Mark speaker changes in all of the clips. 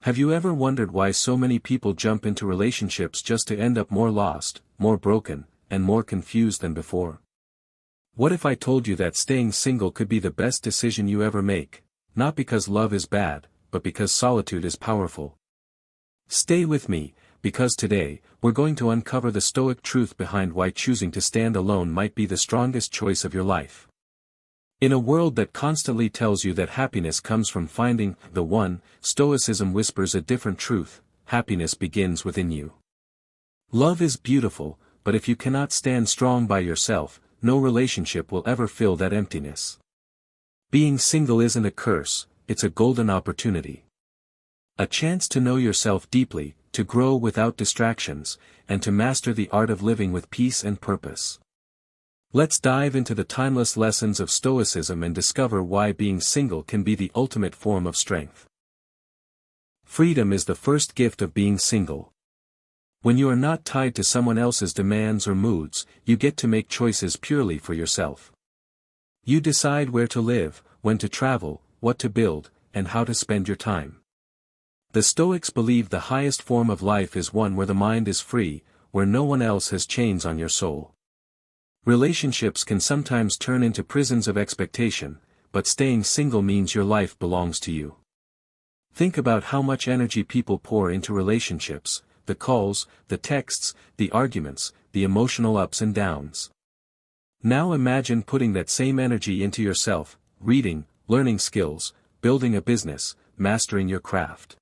Speaker 1: Have you ever wondered why so many people jump into relationships just to end up more lost, more broken, and more confused than before? What if I told you that staying single could be the best decision you ever make, not because love is bad, but because solitude is powerful? Stay with me, because today, we're going to uncover the Stoic truth behind why choosing to stand alone might be the strongest choice of your life. In a world that constantly tells you that happiness comes from finding the one, Stoicism whispers a different truth: happiness begins within you. Love is beautiful, but if you cannot stand strong by yourself, no relationship will ever fill that emptiness. Being single isn't a curse, it's a golden opportunity. A chance to know yourself deeply, to grow without distractions, and to master the art of living with peace and purpose. Let's dive into the timeless lessons of Stoicism and discover why being single can be the ultimate form of strength. Freedom is the first gift of being single. When you are not tied to someone else's demands or moods, you get to make choices purely for yourself. You decide where to live, when to travel, what to build, and how to spend your time. The Stoics believe the highest form of life is one where the mind is free, where no one else has chains on your soul. Relationships can sometimes turn into prisons of expectation, but staying single means your life belongs to you. Think about how much energy people pour into relationships: the calls, the texts, the arguments, the emotional ups and downs. Now imagine putting that same energy into yourself, reading, learning skills, building a business, mastering your craft.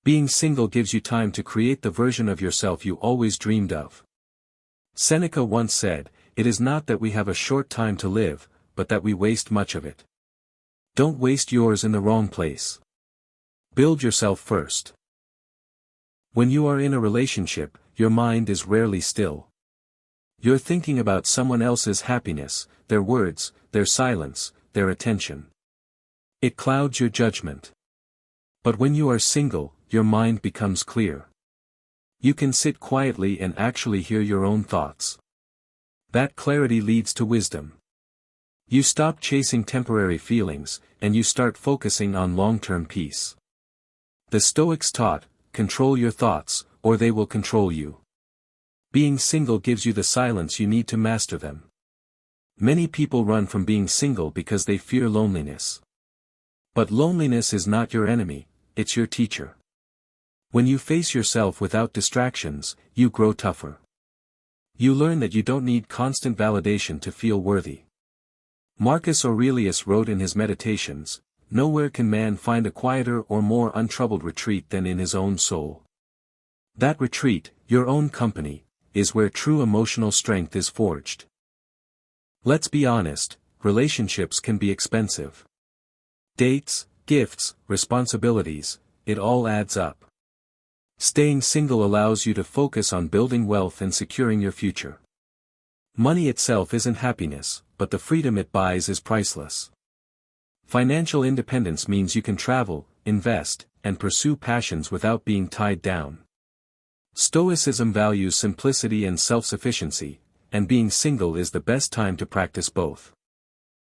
Speaker 1: Being single gives you time to create the version of yourself you always dreamed of. Seneca once said, "It is not that we have a short time to live, but that we waste much of it." Don't waste yours in the wrong place. Build yourself first. When you are in a relationship, your mind is rarely still. You're thinking about someone else's happiness, their words, their silence, their attention. It clouds your judgment. But when you are single, your mind becomes clear. You can sit quietly and actually hear your own thoughts. That clarity leads to wisdom. You stop chasing temporary feelings, and you start focusing on long-term peace. The Stoics taught, control your thoughts, or they will control you. Being single gives you the silence you need to master them. Many people run from being single because they fear loneliness. But loneliness is not your enemy, it's your teacher. When you face yourself without distractions, you grow tougher. You learn that you don't need constant validation to feel worthy. Marcus Aurelius wrote in his Meditations, "Nowhere can man find a quieter or more untroubled retreat than in his own soul." That retreat, your own company, is where true emotional strength is forged. Let's be honest, relationships can be expensive. Dates, gifts, responsibilities, it all adds up. Staying single allows you to focus on building wealth and securing your future. Money itself isn't happiness, but the freedom it buys is priceless. Financial independence means you can travel, invest, and pursue passions without being tied down. Stoicism values simplicity and self-sufficiency, and being single is the best time to practice both.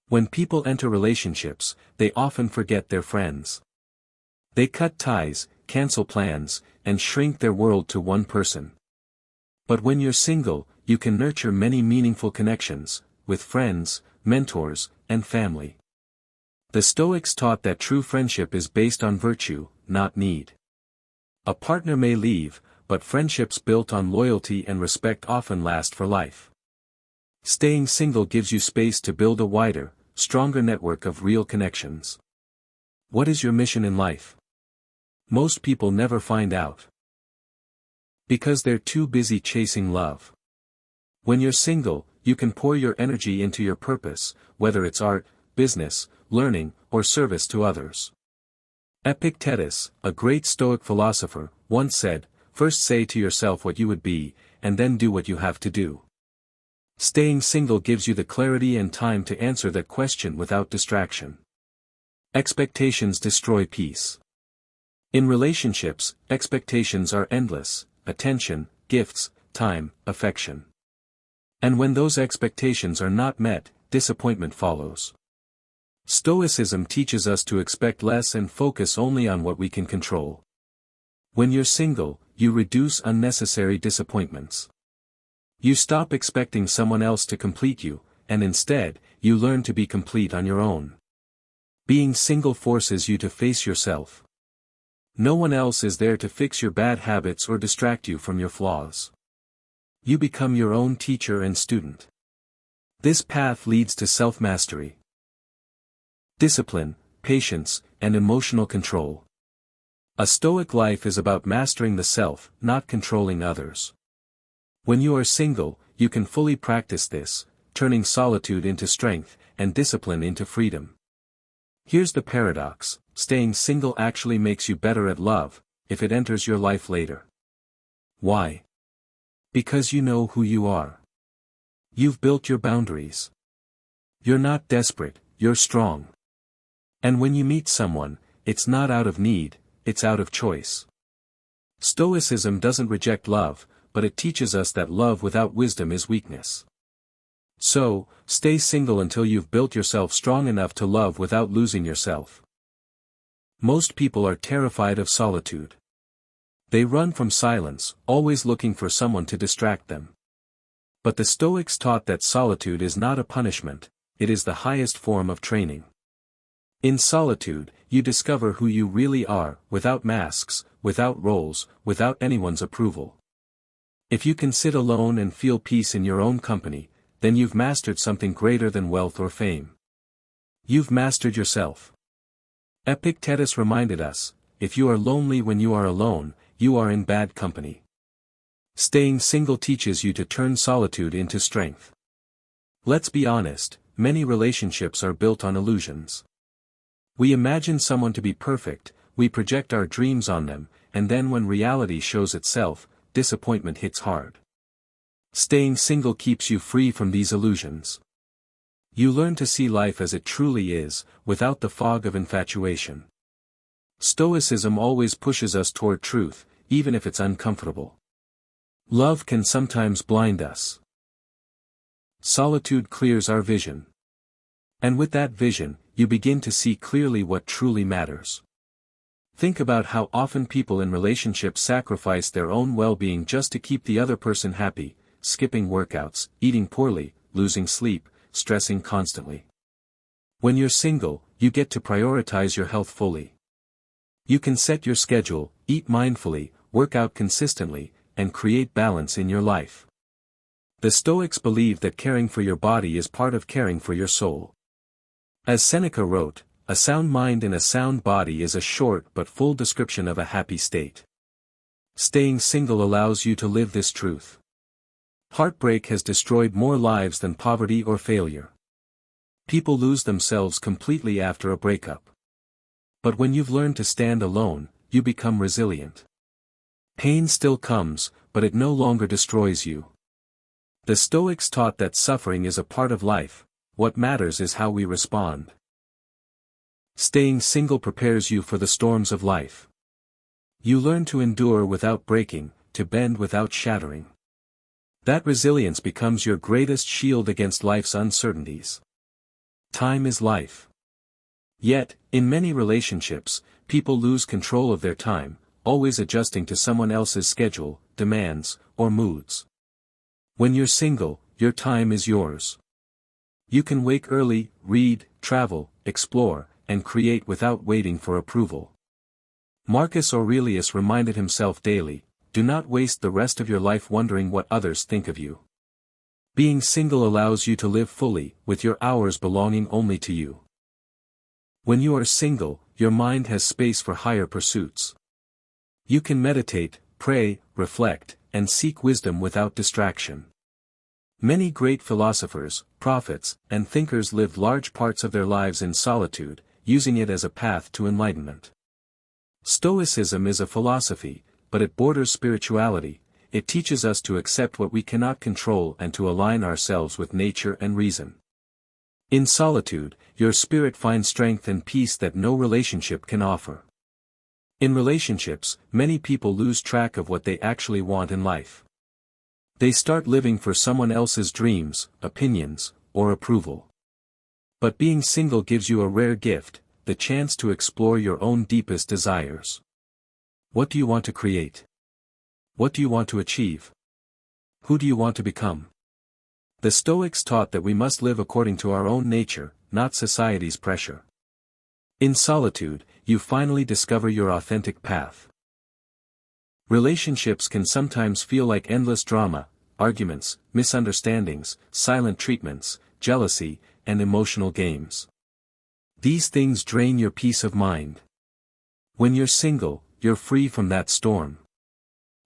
Speaker 1: When people enter relationships, they often forget their friends. They cut ties, cancel plans, and shrink their world to one person. But when you're single, you can nurture many meaningful connections, with friends, mentors, and family. The Stoics taught that true friendship is based on virtue, not need. A partner may leave, but friendships built on loyalty and respect often last for life. Staying single gives you space to build a wider, stronger network of real connections. What is your mission in life? Most people never find out. Because they're too busy chasing love. When you're single, you can pour your energy into your purpose, whether it's art, business, learning, or service to others. Epictetus, a great Stoic philosopher, once said, "First say to yourself what you would be, and then do what you have to do." Staying single gives you the clarity and time to answer that question without distraction. Expectations destroy peace. In relationships, expectations are endless: attention, gifts, time, affection. And when those expectations are not met, disappointment follows. Stoicism teaches us to expect less and focus only on what we can control. When you're single, you reduce unnecessary disappointments. You stop expecting someone else to complete you, and instead, you learn to be complete on your own. Being single forces you to face yourself. No one else is there to fix your bad habits or distract you from your flaws. You become your own teacher and student. This path leads to self-mastery, discipline, patience, and emotional control. A Stoic life is about mastering the self, not controlling others. When you are single, you can fully practice this, turning solitude into strength, and discipline into freedom. Here's the paradox: staying single actually makes you better at love, if it enters your life later. Why? Because you know who you are. You've built your boundaries. You're not desperate, you're strong. And when you meet someone, it's not out of need, it's out of choice. Stoicism doesn't reject love, but it teaches us that love without wisdom is weakness. So, stay single until you've built yourself strong enough to love without losing yourself. Most people are terrified of solitude. They run from silence, always looking for someone to distract them. But the Stoics taught that solitude is not a punishment, it is the highest form of training. In solitude, you discover who you really are, without masks, without roles, without anyone's approval. If you can sit alone and feel peace in your own company, then you've mastered something greater than wealth or fame. You've mastered yourself. Epictetus reminded us, if you are lonely when you are alone, you are in bad company. Staying single teaches you to turn solitude into strength. Let's be honest, many relationships are built on illusions. We imagine someone to be perfect, we project our dreams on them, and then when reality shows itself, disappointment hits hard. Staying single keeps you free from these illusions. You learn to see life as it truly is, without the fog of infatuation. Stoicism always pushes us toward truth, even if it's uncomfortable. Love can sometimes blind us. Solitude clears our vision. And with that vision, you begin to see clearly what truly matters. Think about how often people in relationships sacrifice their own well-being just to keep the other person happy, skipping workouts, eating poorly, losing sleep, stressing constantly. When you're single, you get to prioritize your health fully. You can set your schedule, eat mindfully, work out consistently, and create balance in your life. The Stoics believe that caring for your body is part of caring for your soul. As Seneca wrote, a sound mind in a sound body is a short but full description of a happy state. Staying single allows you to live this truth. Heartbreak has destroyed more lives than poverty or failure. People lose themselves completely after a breakup. But when you've learned to stand alone, you become resilient. Pain still comes, but it no longer destroys you. The Stoics taught that suffering is a part of life, what matters is how we respond. Staying single prepares you for the storms of life. You learn to endure without breaking, to bend without shattering. That resilience becomes your greatest shield against life's uncertainties. Time is life. Yet, in many relationships, people lose control of their time, always adjusting to someone else's schedule, demands, or moods. When you're single, your time is yours. You can wake early, read, travel, explore, and create without waiting for approval. Marcus Aurelius reminded himself daily, do not waste the rest of your life wondering what others think of you. Being single allows you to live fully, with your hours belonging only to you. When you are single, your mind has space for higher pursuits. You can meditate, pray, reflect, and seek wisdom without distraction. Many great philosophers, prophets, and thinkers lived large parts of their lives in solitude, using it as a path to enlightenment. Stoicism is a philosophy, but it borders spirituality. It teaches us to accept what we cannot control and to align ourselves with nature and reason. In solitude, your spirit finds strength and peace that no relationship can offer. In relationships, many people lose track of what they actually want in life. They start living for someone else's dreams, opinions, or approval. But being single gives you a rare gift, the chance to explore your own deepest desires. What do you want to create? What do you want to achieve? Who do you want to become? The Stoics taught that we must live according to our own nature, not society's pressure. In solitude, you finally discover your authentic path. Relationships can sometimes feel like endless drama, arguments, misunderstandings, silent treatments, jealousy, and emotional games. These things drain your peace of mind. When you're single, you're free from that storm.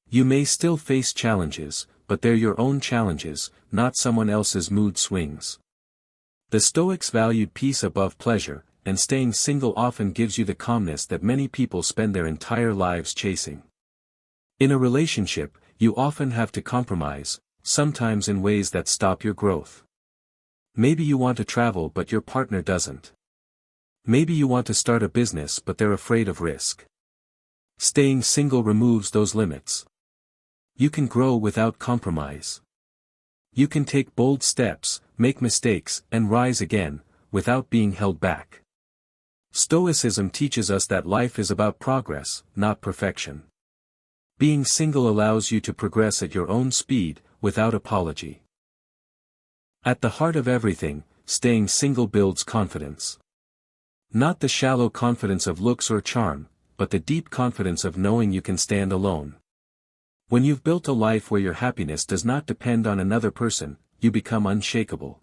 Speaker 1: You may still face challenges, but they're your own challenges, not someone else's mood swings. The Stoics valued peace above pleasure, and staying single often gives you the calmness that many people spend their entire lives chasing. In a relationship, you often have to compromise, sometimes in ways that stop your growth. Maybe you want to travel but your partner doesn't. Maybe you want to start a business but they're afraid of risk. Staying single removes those limits. You can grow without compromise. You can take bold steps, make mistakes, and rise again, without being held back. Stoicism teaches us that life is about progress, not perfection. Being single allows you to progress at your own speed, without apology. At the heart of everything, staying single builds confidence. Not the shallow confidence of looks or charm, but the deep confidence of knowing you can stand alone. When you've built a life where your happiness does not depend on another person, you become unshakable.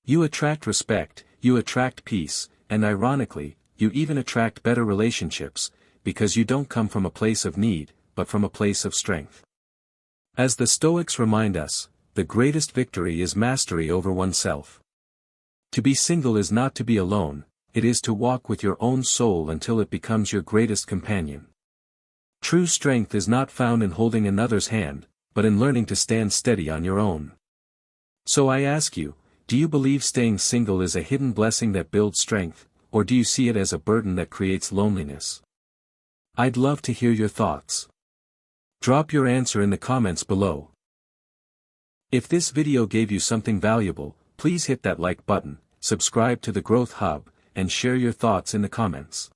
Speaker 1: You attract respect, you attract peace, and ironically, you even attract better relationships, because you don't come from a place of need, but from a place of strength. As the Stoics remind us, the greatest victory is mastery over oneself. To be single is not to be alone, it is to walk with your own soul until it becomes your greatest companion. True strength is not found in holding another's hand, but in learning to stand steady on your own. So I ask you, do you believe staying single is a hidden blessing that builds strength, or do you see it as a burden that creates loneliness? I'd love to hear your thoughts. Drop your answer in the comments below. If this video gave you something valuable, please hit that like button, subscribe to the Growth Hub, and share your thoughts in the comments.